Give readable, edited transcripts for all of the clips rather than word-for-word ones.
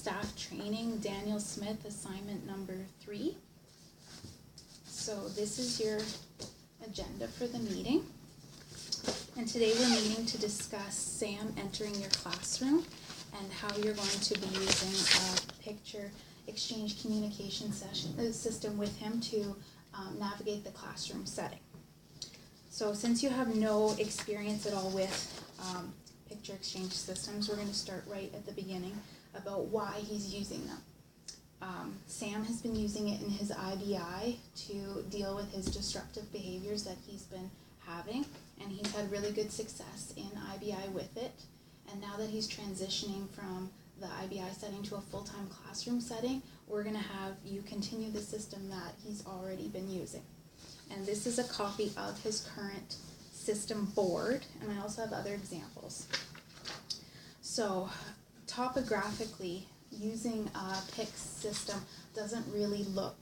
staff training, Daniel Smith, assignment number 3. So this is your agenda for the meeting. And today we're meeting to discuss Sam entering your classroom and how you're going to be using a picture exchange communication system with him to navigate the classroom setting. So since you have no experience at all with picture exchange systems, we're going to start right at the beginning about why he's using them. Sam has been using it in his IBI to deal with his disruptive behaviors that he's been having, and he's had really good success in IBI with it. And now that he's transitioning from the IBI setting to a full-time classroom setting, we're going to have you continue the system that he's already been using. And this is a copy of his current system board, and I also have other examples. So topographically, using a PICS system doesn't really look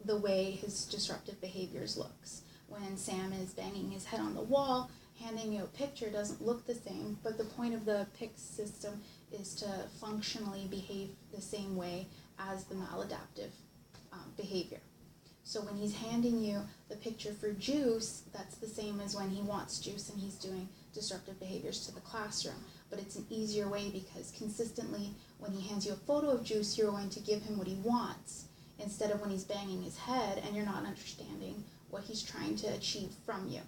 the way his disruptive behaviors looks. When Sam is banging his head on the wall, handing you a picture doesn't look the same, but the point of the PICS system is to functionally behave the same way as the maladaptive behavior. So when he's handing you the picture for juice, that's the same as when he wants juice and he's doing disruptive behaviors to the classroom. But it's an easier way because consistently when he hands you a photo of juice, you're going to give him what he wants instead of when he's banging his head and you're not understanding what he's trying to achieve from you.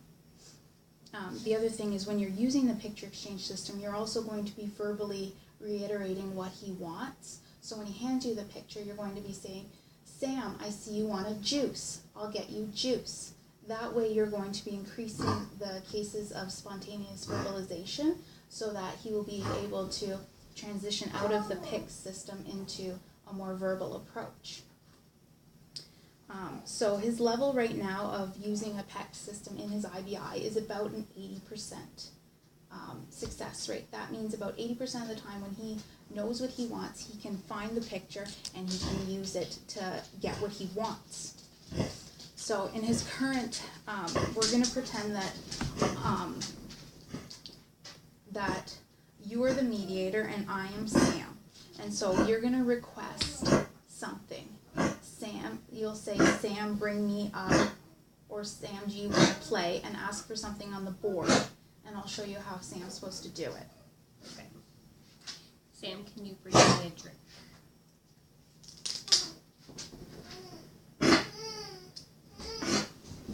The other thing is when you're using the picture exchange system, you're also going to be verbally reiterating what he wants. So when he hands you the picture, you're going to be saying, Sam, I see you want a juice. I'll get you juice. That way you're going to be increasing the cases of spontaneous verbalization so that he will be able to transition out of the PICS system into a more verbal approach. So his level right now of using a PECS system in his IBI is about an 80% success rate. That means about 80% of the time when he knows what he wants, he can find the picture and he can use it to get what he wants. So in his current, we're going to pretend that that you are the mediator and I am Sam. And so you're going to request something. Sam, you'll say, Sam, bring me up, or Sam, do you want to play, and ask for something on the board, and I'll show you how Sam's supposed to do it. Okay. Sam, can you bring me a drink?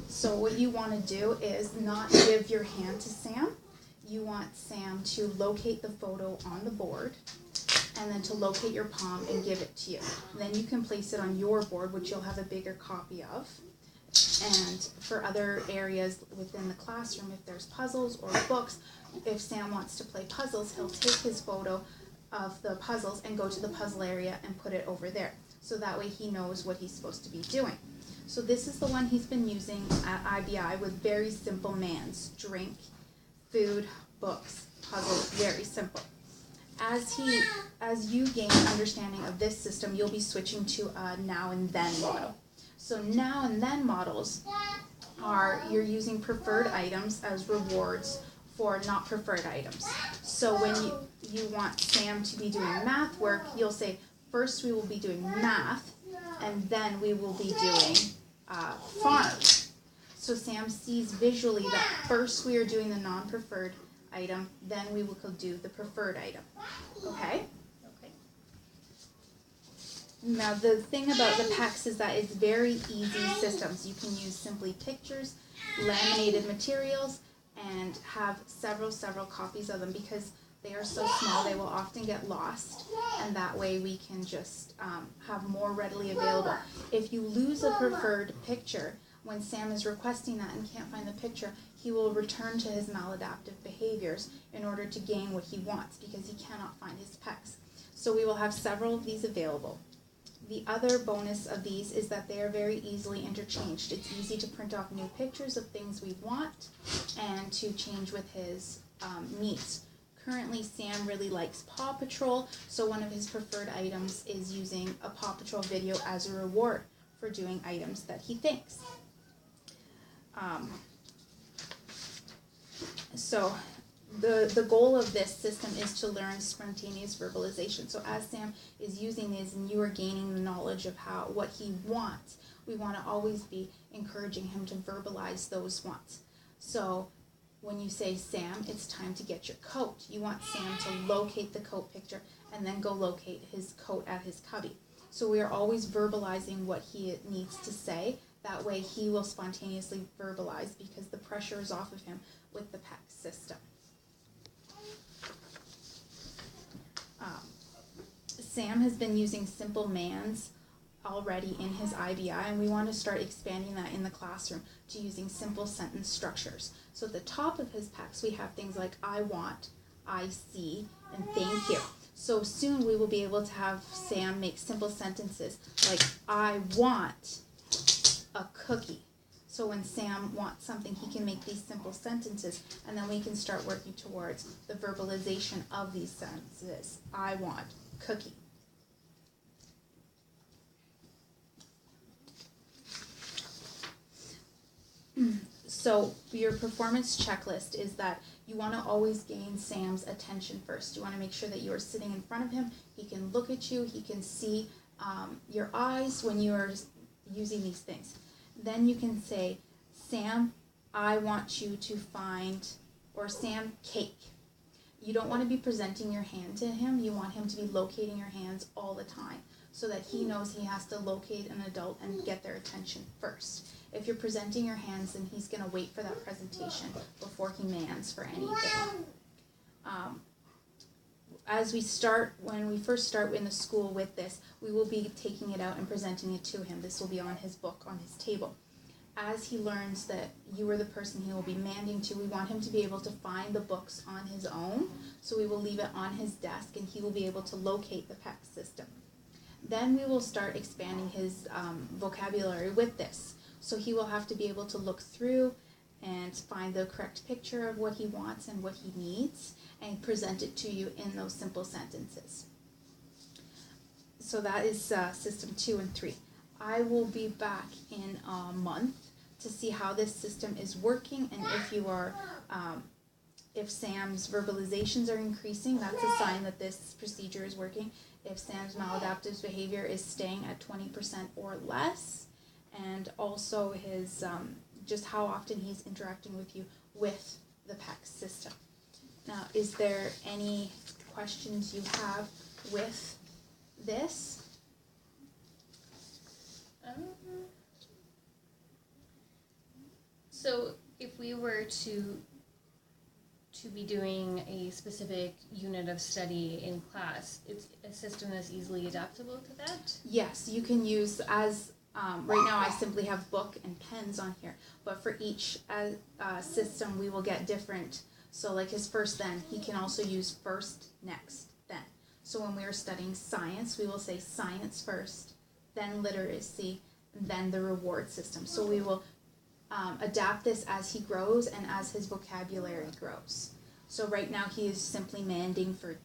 So what you want to do is not give your hand to Sam. You want Sam to locate the photo on the board, and then to locate your palm and give it to you. And then you can place it on your board, which you'll have a bigger copy of. And for other areas within the classroom, if there's puzzles or books, if Sam wants to play puzzles, he'll take his photo of the puzzles and go to the puzzle area and put it over there. So that way he knows what he's supposed to be doing. So this is the one he's been using at IBI with very simple commands: drink, food, books, puzzles, very simple. As you gain understanding of this system, you'll be switching to a now and then model. So now and then models are you're using preferred items as rewards for not preferred items. So when you want Sam to be doing math work, you'll say, first we will be doing math, and then we will be doing farm. So Sam sees visually that first we are doing the non-preferred item, then we will do the preferred item. Okay? Okay. Now the thing about the PECS is that it's very easy systems. You can use simply pictures, laminated materials, and have several copies of them because they are so small they will often get lost, and that way we can just have more readily available. If you lose a preferred picture, when Sam is requesting that and can't find the picture, he will return to his maladaptive behaviors in order to gain what he wants because he cannot find his PECS. So we will have several of these available. The other bonus of these is that they are very easily interchanged. It's easy to print off new pictures of things we want and to change with his needs. Currently, Sam really likes Paw Patrol, so one of his preferred items is using a Paw Patrol video as a reward for doing items that he thinks. So the goal of this system is to learn spontaneous verbalization. So as Sam is using these and you are gaining the knowledge of what he wants, we want to always be encouraging him to verbalize those wants. So when you say, Sam, it's time to get your coat, you want Sam to locate the coat picture and then go locate his coat at his cubby. So we are always verbalizing what he needs to say. That way he will spontaneously verbalize because the pressure is off of him with the PEC system. Sam has been using simple MANs already in his IBI, and we want to start expanding that in the classroom to using simple sentence structures. So at the top of his PECs, we have things like I want, I see, and thank you. So soon we will be able to have Sam make simple sentences like I want a cookie. So when Sam wants something, he can make these simple sentences, and then we can start working towards the verbalization of these sentences. I want cookie. So your performance checklist is that you want to always gain Sam's attention first. You want to make sure that you are sitting in front of him. He can look at you. He can see your eyes when you are using these things. Then you can say, Sam, I want you to find, or Sam, cake. You don't want to be presenting your hand to him. You want him to be locating your hands all the time so that he knows he has to locate an adult and get their attention first. If you're presenting your hands, then he's going to wait for that presentation before he mans for anything. When we first start in the school with this, we will be taking it out and presenting it to him. This will be on his book, on his table. As he learns that you are the person he will be manding to, we want him to be able to find the books on his own. So we will leave it on his desk and he will be able to locate the PEC system. Then we will start expanding his vocabulary with this. So he will have to be able to look through and find the correct picture of what he wants and what he needs and present it to you in those simple sentences. So that is system 2 and 3. I will be back in a month to see how this system is working, and if Sam's verbalizations are increasing, that's a sign that this procedure is working. If Sam's maladaptive behavior is staying at 20% or less, and also his just how often he's interacting with you with the PEC system. Now, is there any questions you have with this? So if we were to be doing a specific unit of study in class, it's a system that's easily adaptable to that? Yes, you can use right now I simply have book and pens on here, but for each system we will get different. So like his first then, he can also use first, next, then. So when we are studying science, we will say science first, then literacy, then the reward system. So we will adapt this as he grows and as his vocabulary grows. So right now he is simply manding for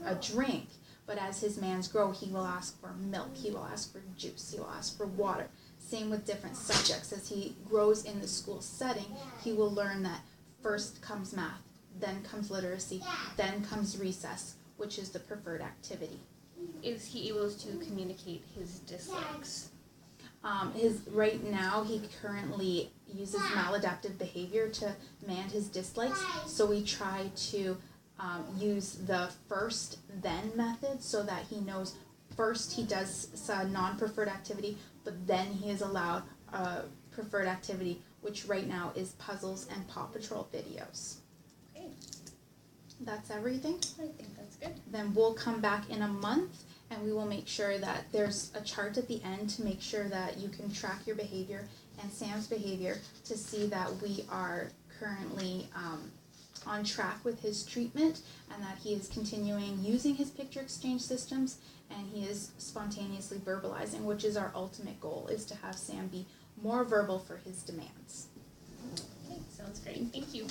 a drink, but as his mans grow, he will ask for milk, he will ask for juice, he will ask for water. Same with different subjects. As he grows in the school setting, he will learn that first comes math, then comes literacy, then comes recess, which is the preferred activity. Is he able to communicate his dislikes? Right now, he currently uses maladaptive behavior to man his dislikes, so we try to use the first then method so that he knows first he does a non-preferred activity, but then he is allowed a preferred activity, which right now is puzzles and Paw Patrol videos. Okay. That's everything. I think that's good. Then we'll come back in a month and we will make sure that there's a chart at the end to make sure that you can track your behavior and Sam's behavior to see that we are currently on track with his treatment and that he is continuing using his picture exchange systems and he is spontaneously verbalizing, which is our ultimate goal, is to have Sam be more verbal for his demands. Okay, sounds great. Thank you.